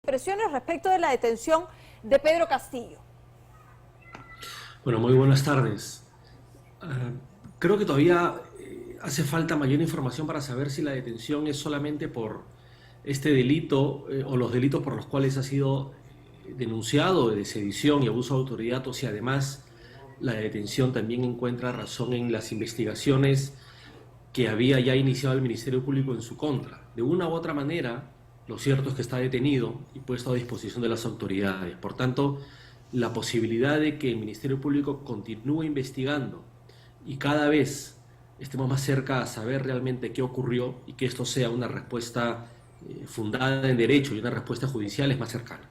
Impresiones respecto de la detención de Pedro Castillo. Bueno, muy buenas tardes. Creo que todavía hace falta mayor información para saber si la detención es solamente por este delito o los delitos por los cuales ha sido denunciado de sedición y abuso de autoridad, o si además la detención también encuentra razón en las investigaciones que había ya iniciado el Ministerio Público en su contra. De una u otra manera, lo cierto es que está detenido y puesto a disposición de las autoridades. Por tanto, la posibilidad de que el Ministerio Público continúe investigando y cada vez estemos más cerca a saber realmente qué ocurrió y que esto sea una respuesta fundada en derecho y una respuesta judicial es más cercana.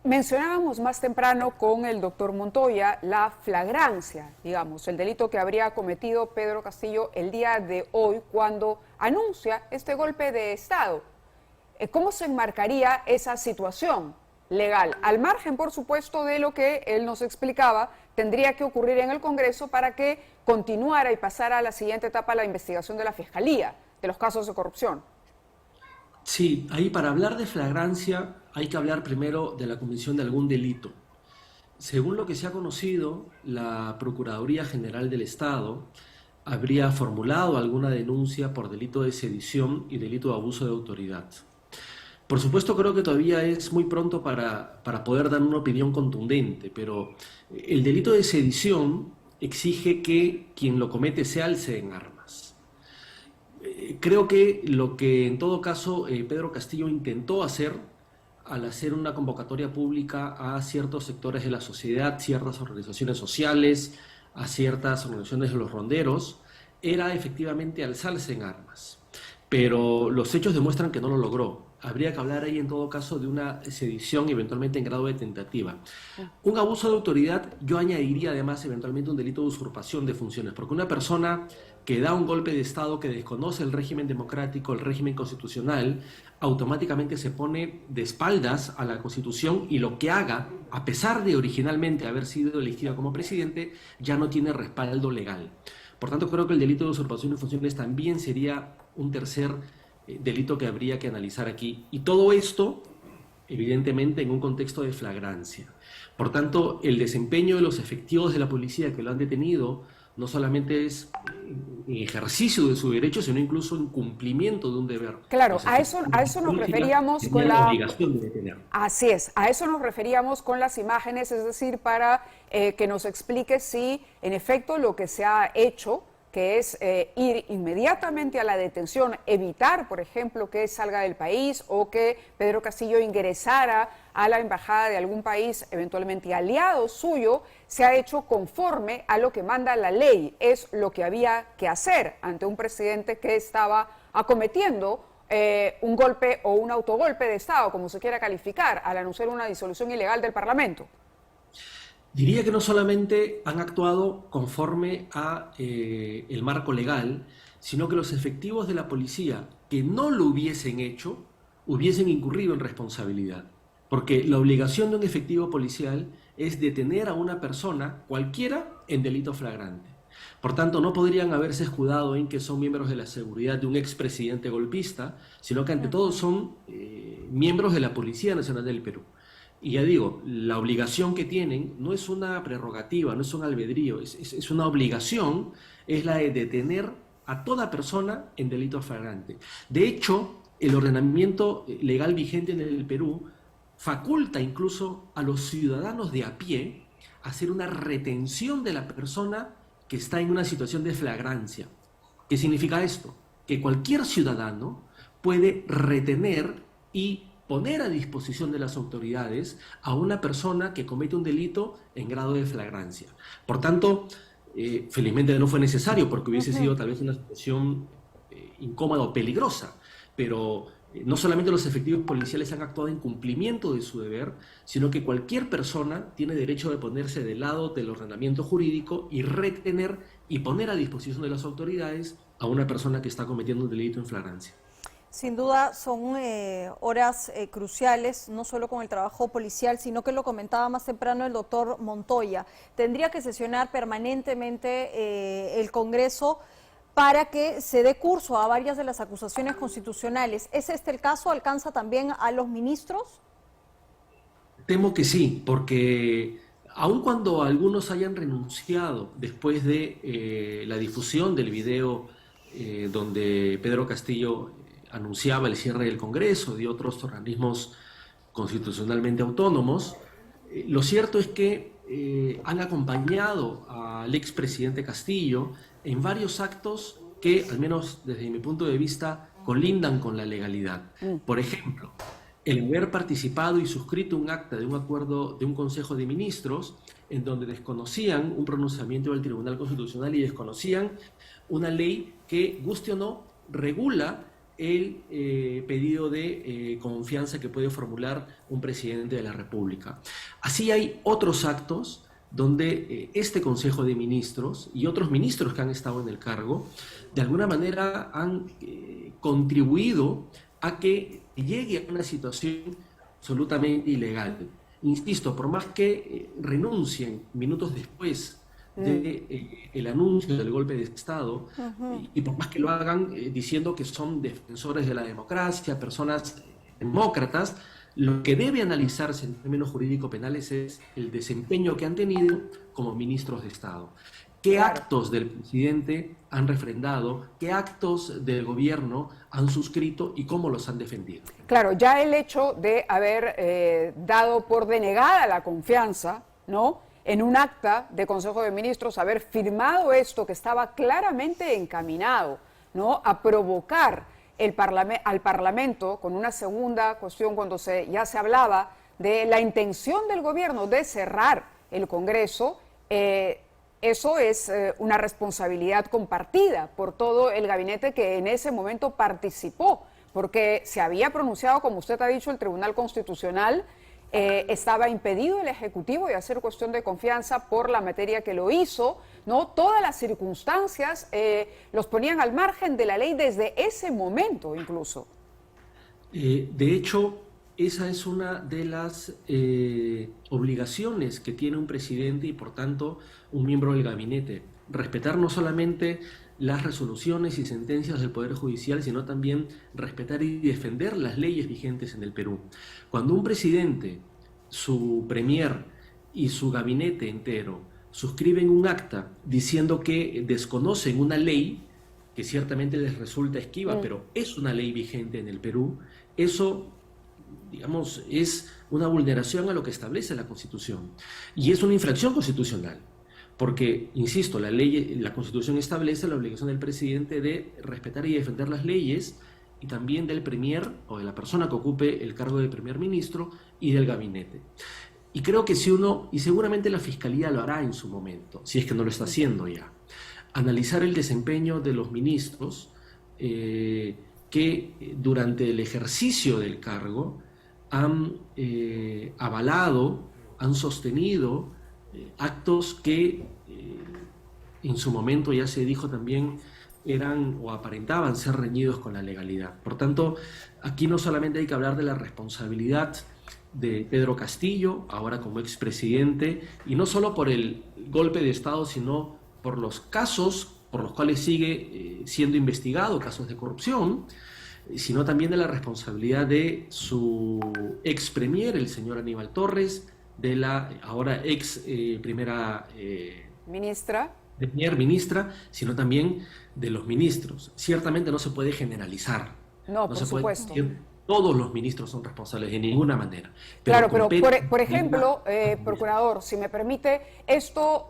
Mencionábamos más temprano con el doctor Montoya la flagrancia, digamos, el delito que habría cometido Pedro Castillo el día de hoy cuando anuncia este golpe de Estado. ¿Cómo se enmarcaría esa situación legal? Al margen, por supuesto, de lo que él nos explicaba, tendría que ocurrir en el Congreso para que continuara y pasara a la siguiente etapa la investigación de la Fiscalía de los casos de corrupción. Sí, ahí para hablar de flagrancia hay que hablar primero de la comisión de algún delito. Según lo que se ha conocido, la Procuraduría General del Estado habría formulado alguna denuncia por delito de sedición y delito de abuso de autoridad. Por supuesto, creo que todavía es muy pronto para poder dar una opinión contundente, pero el delito de sedición exige que quien lo comete se alce en armas. Creo que lo que en todo caso Pedro Castillo intentó hacer al hacer una convocatoria pública a ciertos sectores de la sociedad, ciertas organizaciones sociales, a ciertas organizaciones de los ronderos, era efectivamente alzarse en armas. Pero los hechos demuestran que no lo logró. Habría que hablar ahí en todo caso de una sedición eventualmente en grado de tentativa. Un abuso de autoridad, yo añadiría además eventualmente un delito de usurpación de funciones, porque una persona que da un golpe de Estado, que desconoce el régimen democrático, el régimen constitucional, automáticamente se pone de espaldas a la Constitución y lo que haga, a pesar de originalmente haber sido elegido como presidente, ya no tiene respaldo legal. Por tanto, creo que el delito de usurpación de funciones también sería un tercer delito que habría que analizar aquí. Y todo esto, evidentemente, en un contexto de flagrancia. Por tanto, el desempeño de los efectivos de la policía que lo han detenido no solamente es en ejercicio de su derecho, sino incluso en cumplimiento de un deber. Claro, a eso nos referíamos con la obligación de detener. Así es, a eso nos referíamos con las imágenes, es decir, para que nos explique si en efecto lo que se ha hecho, que es ir inmediatamente a la detención, evitar, por ejemplo, que salga del país o que Pedro Castillo ingresara a la embajada de algún país, eventualmente aliado suyo, se ha hecho conforme a lo que manda la ley. Es lo que había que hacer ante un presidente que estaba acometiendo un golpe o un autogolpe de Estado, como se quiera calificar, al anunciar una disolución ilegal del Parlamento. Diría que no solamente han actuado conforme a el marco legal, sino que los efectivos de la policía que no lo hubiesen hecho, hubiesen incurrido en responsabilidad. Porque la obligación de un efectivo policial es detener a una persona, cualquiera, en delito flagrante. Por tanto, no podrían haberse escudado en que son miembros de la seguridad de un expresidente golpista, sino que ante todo son miembros de la Policía Nacional del Perú. Y ya digo, la obligación que tienen no es una prerrogativa, no es un albedrío, es una obligación, es la de detener a toda persona en delito flagrante. De hecho, el ordenamiento legal vigente en el Perú faculta incluso a los ciudadanos de a pie hacer una retención de la persona que está en una situación de flagrancia. ¿Qué significa esto? Que cualquier ciudadano puede retener y poner a disposición de las autoridades a una persona que comete un delito en grado de flagrancia. Por tanto, felizmente no fue necesario porque hubiese sido tal vez una situación incómoda o peligrosa, pero no solamente los efectivos policiales han actuado en cumplimiento de su deber, sino que cualquier persona tiene derecho de ponerse del lado del ordenamiento jurídico y retener y poner a disposición de las autoridades a una persona que está cometiendo un delito en flagrancia. Sin duda son horas cruciales, no solo con el trabajo policial, sino que lo comentaba más temprano el doctor Montoya. Tendría que sesionar permanentemente el Congreso para que se dé curso a varias de las acusaciones constitucionales. ¿Es este el caso? ¿Alcanza también a los ministros? Temo que sí, porque aun cuando algunos hayan renunciado después de la difusión del video donde Pedro Castillo anunciaba el cierre del Congreso y de otros organismos constitucionalmente autónomos, lo cierto es que han acompañado al expresidente Castillo en varios actos que, al menos desde mi punto de vista, colindan con la legalidad. Por ejemplo, el haber participado y suscrito un acta de un acuerdo de un Consejo de Ministros en donde desconocían un pronunciamiento del Tribunal Constitucional y desconocían una ley que, guste o no, regula el pedido de confianza que puede formular un presidente de la República. Así hay otros actos donde este Consejo de Ministros y otros ministros que han estado en el cargo, de alguna manera han contribuido a que llegue a una situación absolutamente ilegal. Insisto, por más que renuncien minutos después del anuncio del golpe de Estado, y por más que lo hagan diciendo que son defensores de la democracia, personas demócratas, lo que debe analizarse en términos jurídico-penales es el desempeño que han tenido como ministros de Estado. ¿Qué actos del presidente han refrendado? ¿Qué actos del gobierno han suscrito y cómo los han defendido? Claro, ya el hecho de haber dado por denegada la confianza, ¿no?, en un acta de Consejo de Ministros, haber firmado esto que estaba claramente encaminado, ¿no?, a provocar al Parlamento, con una segunda cuestión cuando ya se hablaba de la intención del gobierno de cerrar el Congreso, eso es una responsabilidad compartida por todo el gabinete que en ese momento participó, porque se había pronunciado, como usted ha dicho, el Tribunal Constitucional, estaba impedido el Ejecutivo de hacer cuestión de confianza por la materia que lo hizo, ¿no? Todas las circunstancias los ponían al margen de la ley desde ese momento incluso. De hecho, esa es una de las obligaciones que tiene un presidente y, por tanto, un miembro del gabinete. Respetar no solamente las resoluciones y sentencias del Poder Judicial, sino también respetar y defender las leyes vigentes en el Perú. Cuando un presidente, su premier y su gabinete entero suscriben un acta diciendo que desconocen una ley que ciertamente les resulta esquiva, pero es una ley vigente en el Perú, eso, digamos, es una vulneración a lo que establece la Constitución y es una infracción constitucional. Porque, insisto, la Constitución establece la obligación del presidente de respetar y defender las leyes y también del premier o de la persona que ocupe el cargo de primer ministro y del gabinete. Y creo que y seguramente la Fiscalía lo hará en su momento, si es que no lo está haciendo ya, analizar el desempeño de los ministros que durante el ejercicio del cargo han avalado, han sostenido actos que en su momento ya se dijo también eran o aparentaban ser reñidos con la legalidad. Por tanto, aquí no solamente hay que hablar de la responsabilidad de Pedro Castillo, ahora como expresidente, y no solo por el golpe de Estado, sino por los casos por los cuales sigue siendo investigado, casos de corrupción, sino también de la responsabilidad de su ex premier, el señor Aníbal Torres, de la ahora ex primera ministra, sino también de los ministros. Ciertamente no se puede generalizar. No, por supuesto. Todos los ministros son responsables de ninguna manera. Claro, pero por ejemplo, procurador, si me permite, esto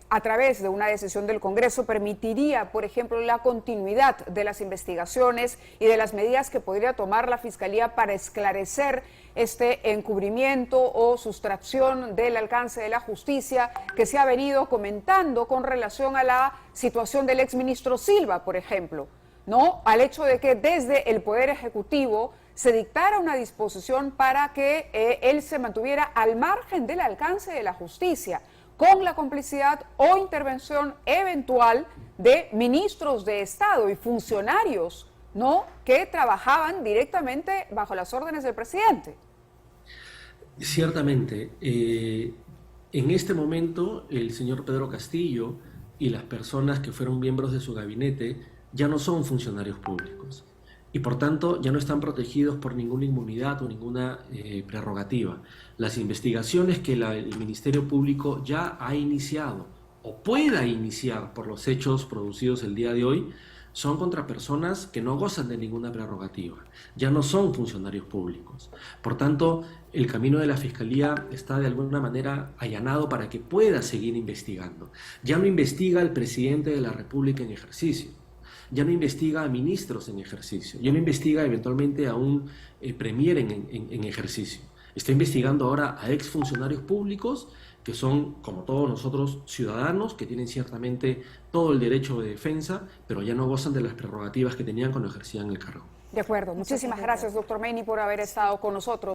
a través de una decisión del Congreso permitiría, por ejemplo, la continuidad de las investigaciones y de las medidas que podría tomar la Fiscalía para esclarecer este encubrimiento o sustracción del alcance de la justicia que se ha venido comentando con relación a la situación del exministro Silva, por ejemplo, ¿no? Al hecho de que desde el Poder Ejecutivo se dictara una disposición para que él se mantuviera al margen del alcance de la justicia, con la complicidad o intervención eventual de ministros de Estado y funcionarios, ¿no?, que trabajaban directamente bajo las órdenes del presidente. Ciertamente. En este momento, el señor Pedro Castillo y las personas que fueron miembros de su gabinete ya no son funcionarios públicos y por tanto ya no están protegidos por ninguna inmunidad o ninguna prerrogativa. Las investigaciones que el Ministerio Público ya ha iniciado o pueda iniciar por los hechos producidos el día de hoy son contra personas que no gozan de ninguna prerrogativa, ya no son funcionarios públicos. Por tanto, el camino de la Fiscalía está de alguna manera allanado para que pueda seguir investigando. Ya no investiga al presidente de la República en ejercicio, ya no investiga a ministros en ejercicio, ya no investiga eventualmente a un premier en ejercicio. Está investigando ahora a exfuncionarios públicos que son, como todos nosotros, ciudadanos, que tienen ciertamente todo el derecho de defensa, pero ya no gozan de las prerrogativas que tenían cuando ejercían el cargo. De acuerdo. Muchísimas gracias, doctor Meiney, por haber estado con nosotros.